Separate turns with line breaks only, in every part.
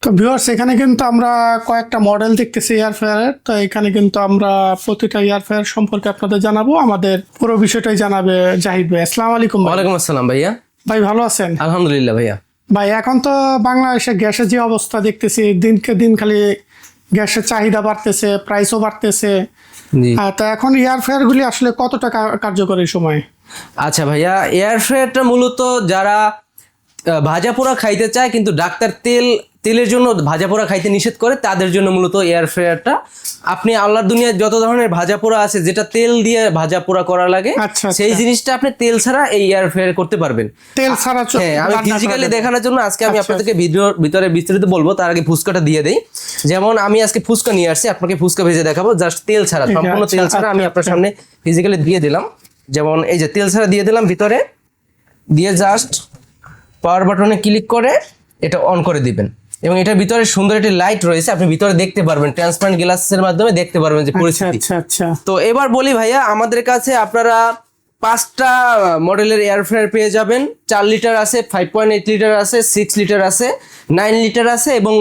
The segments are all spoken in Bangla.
তো ভিউয়ার্স, এখানে কিন্তু আমরা কয়েকটা মডেল দেখতেছি এয়ার ফ্রায়ারের। তো এখানে কিন্তু আমরা প্রতিটা এয়ার ফ্রায়ার সম্পর্কে আপনাদের জানাবো। আমাদের পুরো বিষয়টাই জানাবে জাহিদ ভাই। আসসালামু আলাইকুম ভাই।
ওয়ালাইকুম আসসালাম ভাইয়া।
ভাই ভালো আছেন?
আলহামদুলিল্লাহ ভাইয়া।
ভাই এখন তো বাংলাদেশে গ্যাসের যে অবস্থা দেখতেছি, দিনকে দিন খালি গ্যাসের চাহিদা বাড়তেছে, প্রাইসও বাড়তেছে।
জি
তো এখন এয়ার ফ্রায়ার গুলি আসলে কতটা কার্যকরী সময়?
আচ্ছা ভাইয়া, এয়ার ফ্রায়ারটা মূলত যারা ভাজা পোড়া খাইতে চায় কিন্তু ডাক্তার তেলের জন্য ভাজা পোড়া খাইতে নিষেধ করে, তাদের জন্য মূলত এয়ার ফ্রায়ারটা। আপনি আল্লাহর দুনিয়ায় যত ধরনের ভাজা পোড়া আছে যেটা তেল দিয়ে ভাজা পোড়া করা লাগে,
আচ্ছা,
সেই জিনিসটা আপনি তেল ছাড়া এই এয়ার ফ্রায়ার করতে পারবেন।
তেল ছাড়া
হ্যাঁ, আমি ফিজিক্যালি দেখানোর জন্য আজকে আমি আপনাদেরকে ভিডিওর ভিতরে বিস্তারিত বলবো। তার আগে ফুচকাটা দিয়ে দেই। যেমন আমি আজকে ফুচকা নিয়ে আসছি, আপনাকে ফুচকা ভেজে দেখাবো জাস্ট তেল ছাড়া, সম্পূর্ণ তেল ছাড়া। আমি আপনার সামনে ফিজিক্যালি দিয়ে দিলাম। যেমন এই যে তেল ছাড়া দিয়ে দিলাম, ভিতরে দিয়ে জাস্ট পাওয়ার বাটনে ক্লিক করে এটা অন করে দিবেন। এবং এটার ভিতরে সুন্দর একটি লাইট রয়েছে, আপনি ভিতরে দেখতে পারবেন, ট্রান্সপারেন্ট গ্লাসের মাধ্যমে দেখতে পারবেন যে পরিস্থিতি।
আচ্ছা।
তো এবার বলি ভাইয়া, আমাদের কাছে আপনারা 5টা মডেলের এয়ার ফ্রায়ার পেয়ে যাবেন। 4 লিটার আছে, 5.8 লিটার আছে, 6 লিটার আছে, 9 লিটার আছে এবং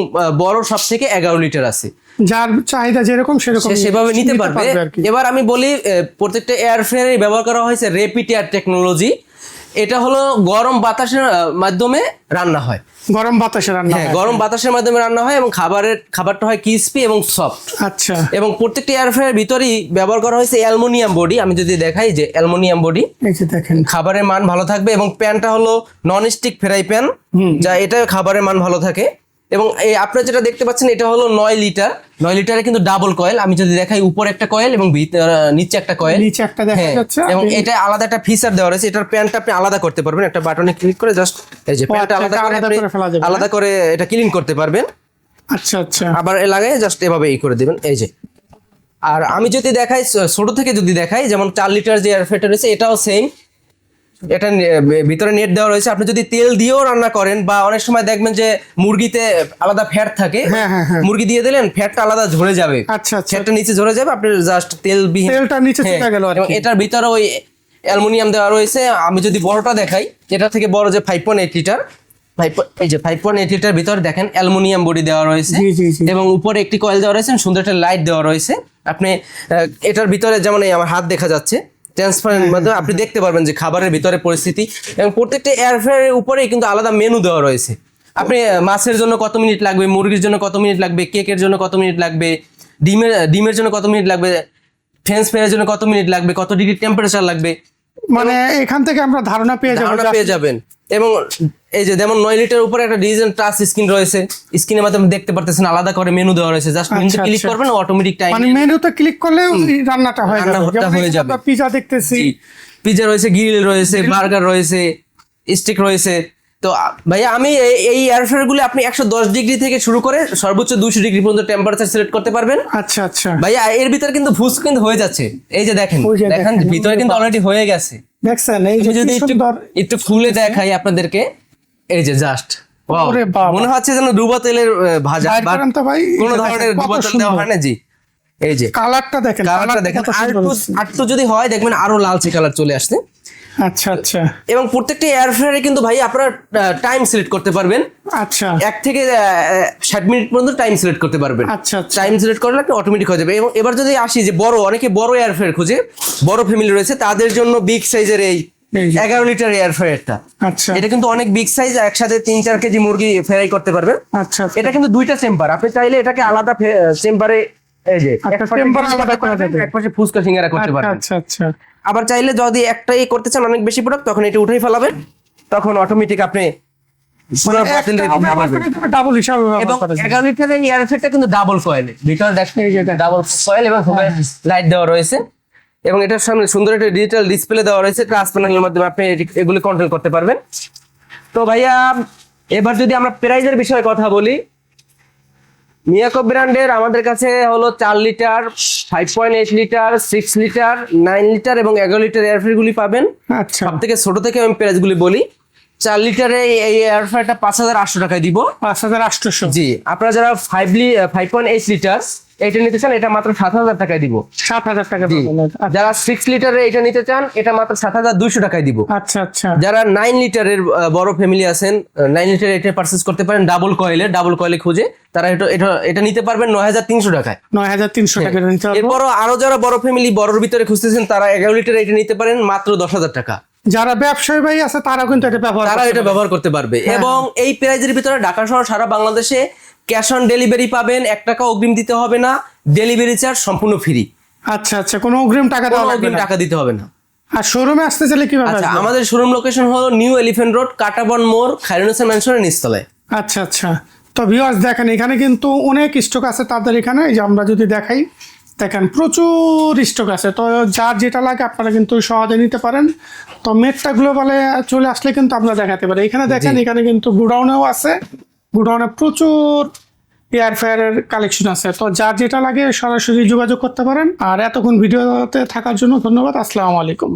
বড় সব থেকে 11 লিটার আছে।
যার চাহিদা যেরকম সেরকম
সেভাবে নিতে পারবে।
আর কি।
এবার আমি বলি, প্রত্যেকটা এয়ার ফ্রায়ারে ব্যবহার করা হয়েছে র্যাপিড এয়ার টেকনোলজি। এটা হলো গরম বাতাসের মাধ্যমে রান্না হয়।
গরম বাতাসে রান্না
হ্যাঁ,
হয়।
গরম বাতাসের মাধ্যমে রান্না হয় এবং খাবারটা হয় ক্রিস্পি এবং সফট।
আচ্ছা।
এবং প্রত্যেকটা এয়ার ফ্রায়ারের ভিতরেই ব্যবহার করা হয়েছে অ্যালুমিনিয়াম বডি। আমি যদি দেখাই যে অ্যালুমিনিয়াম বডি,
এই যে দেখেন,
খাবারের মান ভালো থাকবে। এবং প্যানটা হলো নন স্টিক ফ্রাই প্যান, যা এটা খাবারের মান ভালো থাকে। এবং এই আপনারা যেটা দেখতে পাচ্ছেন এটা হলো 9 লিটার। 9 লিটারে কিন্তু ডাবল কয়েল। আমি যদি দেখাই, উপরে একটা কয়েল এবং নিচে একটা কয়েল,
নিচে একটা দেখা যাচ্ছে।
এবং এটা আলাদা একটা ফিচার দেওয়া রয়েছে। এটার প্যানটা আপনি আলাদা করতে পারবেন, একটা বাটনে ক্লিক করে জাস্ট এই যে প্যানটা আলাদা করে এটা ক্লিন করতে পারবেন।
আচ্ছা।
আবার এ লাগাই জাস্ট এভাবে করে দিবেন, এই যে। আর আমি যদি দেখাই, ছোট থেকে যদি দেখাই, যেমন 4 লিটার যে এয়ার ফ্রায়ারটা রয়েছে এটাও সেম। এটা ভিতরে নেট দেওয়া রয়েছে। আপনি যদি তেল দিয়েও রান্না করেন, বা অনেক সময় দেখবেন যে মুরগিতে আলাদা ফ্যাট থাকে, মুরগি দিয়ে দিলেন, ফ্যাটটা আলাদা ঝরে যাবে।
আচ্ছা।
ফ্যাটটা নিচে ঝরে যাবে, আপনি জাস্ট
তেলটা নিচে চলে গেল।
এবং এটার ভিতরে ওই অ্যালুমিনিয়াম দেওয়া রয়েছে। আমি যদি বড়টা দেখাই, এটা থেকে বড় যে 5.8 লিটার, এই যে 5.8 লিটার ভিতরে দেখেন অ্যালুমিনিয়াম বডি দেওয়া রয়েছে। এবং উপরে একটি কয়েল দেওয়া রয়েছে, সুন্দর একটা লাইট দেওয়া রয়েছে। আপনি এটার ভিতরে যেমন এই আমার হাত দেখা যাচ্ছে, ট্রান্সপারেন্ট মাধ্যমে আপনি দেখতে পারবেন যে খাবারের ভিতরে পরিস্থিতি। এবং প্রত্যেকটা এয়ার ফ্রায়ারের উপরেই কিন্তু আলাদা মেনু দেওয়া রয়েছে। আপনি মাছের জন্য কত মিনিট লাগবে, মুরগির জন্য কত মিনিট লাগবে, কেকের জন্য কত মিনিট লাগবে, ডিমের জন্য কত মিনিট লাগবে, ফ্রেঞ্চ ফ্রাইয়ের জন্য কত মিনিট লাগবে, কত ডিগ্রি টেম্পারেচার লাগবে,
মানে এখান থেকে আমরা ধারণা পেয়ে
যাবেন। এবং এই যে যেমন 9 লিটার উপরে একটা ডিজিটাল টাচ স্ক্রিন রয়েছে, স্ক্রিনের মাধ্যমে দেখতে পারতেছেন আলাদা করে মেনু দেওয়া রয়েছে। জাস্ট মেনুতে ক্লিক করবেন, অটোমেটিক টাইম,
মানে মেনুতে ক্লিক করলে রান্নাটা হয়ে যাবে। পিজা দেখতেছি,
পিজা রয়েছে, গ্রিল রয়েছে, বার্গার রয়েছে, স্টিক রয়েছে। তো ভাইয়া, আমি এই এয়ার ফ্রায়ার গুলো আপনি 110 ডিগ্রি থেকে শুরু করে সর্বোচ্চ 200 ডিগ্রি পর্যন্ত টেম্পারেচার সিলেক্ট করতে পারবেন।
আচ্ছা
ভাইয়া, এর ভিতরে কিন্তু ফুসকা কিন্তু হয়ে যাচ্ছে। এই যে দেখেন ভিতরে কিন্তু অলরেডি হয়ে গেছে।
দেখছেন, এই যে
যদি একটু খুলে দেখাই আপনাদেরকে, এই যে জাস্ট মনে হচ্ছে যেন ডুবা তেলের ভাজা, কোন ধরনের ডুবা তেল দেওয়া হয় না। জি, এই যে কালারটা দেখেন। আরেকটু যদি হয় দেখবেন আরো লালচে কালার চলে আসছে।
আচ্ছা।
এবং প্রত্যেকটা এয়ার ফ্রায়ারে কিন্তু ভাই আপনারা টাইম সিলেক্ট করতে পারবেন।
আচ্ছা,
1 থেকে 60 মিনিট পর্যন্ত টাইম সিলেক্ট করতে পারবেন।
আচ্ছা।
টাইম সিলেক্ট করলে একটা অটোমেটিক হয়ে যাবে। এবং এবার যদি আসি যে অনেকে বড় এয়ার ফ্রায়ার খুঁজে, বড় ফ্যামিলি রয়েছে, তাদের জন্য বিগ সাইজের এই 11 লিটার এয়ার ফ্রায়ারটা।
আচ্ছা,
এটা কিন্তু অনেক বিগ সাইজ, একসাথে 3-4 কেজি মুরগি ফ্রাই করতে পারবেন।
আচ্ছা।
এটা কিন্তু 2টা চেম্বার, আপনি চাইলে এটাকে আলাদা চেম্বারে, এই যে এক পাশে ফুচকা সিঙ্গারা করতে পারবেন।
আচ্ছা।
আবার চাইলে যদি একটাই করতে চান অনেক বেশি প্রোডাক্ট, তখন এটা উঠাই ফেলাবেন, তখন অটোমেটিক আপনি
ডাবল হিসাবে।
এবং 11 লিটারের এয়ার ফ্রায়ারটা কিন্তু ডাবল কয়েল, ভিতরে দেখেন ডাবল কয়েল এবং লাইট দেওয়া রয়েছে। এবং এটার সামনে সুন্দর একটা ডিজিটাল ডিসপ্লে দেওয়া রয়েছে, টাচ প্যানেলের মাধ্যমে আপনি এগুলি কন্ট্রোল করতে পারবেন। তো ভাইয়া, এবার যদি আমরা প্রাইজের বিষয়ে কথা বলি, মিয়াকো ব্র্যান্ডের আমাদের কাছে হলো 4 লিটার, 5.8 লিটার, 6 লিটার, 9 লিটার এবং 11 লিটার এয়ার ফ্রায়ার গুলি পাবেন।
আচ্ছা,
সব থেকে ছোট থেকে আমি প্রাইস গুলি বলি। 4 লিটারে এই এয়ার ফ্রায়ারটা 5800 টাকায় দিব।
5800।
জি, আপনারা যারা 5.8 লিটার এটা নিতে চান এটা মাত্র 7,000 টাকায় দিব।
7,000 টাকা
জি।
পাবেন।
যারা 6 লিটারের এটা নিতে চান এটা মাত্র 7,200 টাকায় দিব।
আচ্ছা আচ্ছা।
যারা 9 লিটারের বড় ফ্যামিলি আছেন 9 লিটার এটা পারচেজ করতে পারেন ডাবল কয়েলে খুঁজে তারা এটা নিতে পারবেন 9,300 টাকায়।
9,300 টাকা নিতে পারবো।
এরপরও আরো যারা বড় ফ্যামিলি বড়র ভিতরে খুঁজতেছেন তারা 11 লিটার এটা নিতে পারেন মাত্র 10,000 টাকা।
যারা ব্যবসায়ী ভাই আছে তারা কিন্তু এটা ব্যবহার
তারা
করতে
এটা
পারে।
ব্যবহার করতে পারবে এবং এই প্রাইজের ভিতরে ঢাকা শহর সারা বাংলাদেশে ক্যাশ অন ডেলিভারি পাবেন, 1 টাকা অগ্রিম দিতে হবে না, ডেলিভারি চার্জ সম্পূর্ণ ফ্রি,
আচ্ছা আচ্ছা, কোনো অগ্রিম টাকা দেওয়া
কোনো
লাগবে
অগ্রিম
না।
টাকা দিতে হবে না।
আর শোরুমে আসতে চাইলে কিভাবে
আচ্ছা,
আসবে?
আমাদের শোরুম লোকেশন হলো নিউ এলিফ্যান্ট রোড, কাটাবন মোড়, খায়রুননিসা ম্যানশনের নিচতলায়।
আচ্ছা আচ্ছা। তো ভিউয়ার্স দেখেন এখানে কিন্তু অনেক স্টক আছে তাদের এখানে। এই যে আমরা যদি দেখাই, দেখেন প্রচুর স্টক আছে। তো যার যেটা লাগে আপনারা কিন্তু সহজে নিতে পারেন। তো মেট্টা গ্লোবালে চলে আসলে কিন্তু আমরা দেখাতে পারি। এখানে দেখেন এখানে কিন্তু গুডাউনেও আছে, গুডাউনে প্রচুর এয়ার ফ্রায়ারের কালেকশন আছে। তো যার যেটা লাগে সরাসরি যোগাযোগ করতে পারেন। আর এতক্ষণ ভিডিওতে থাকার জন্য ধন্যবাদ। আসসালামু আলাইকুম।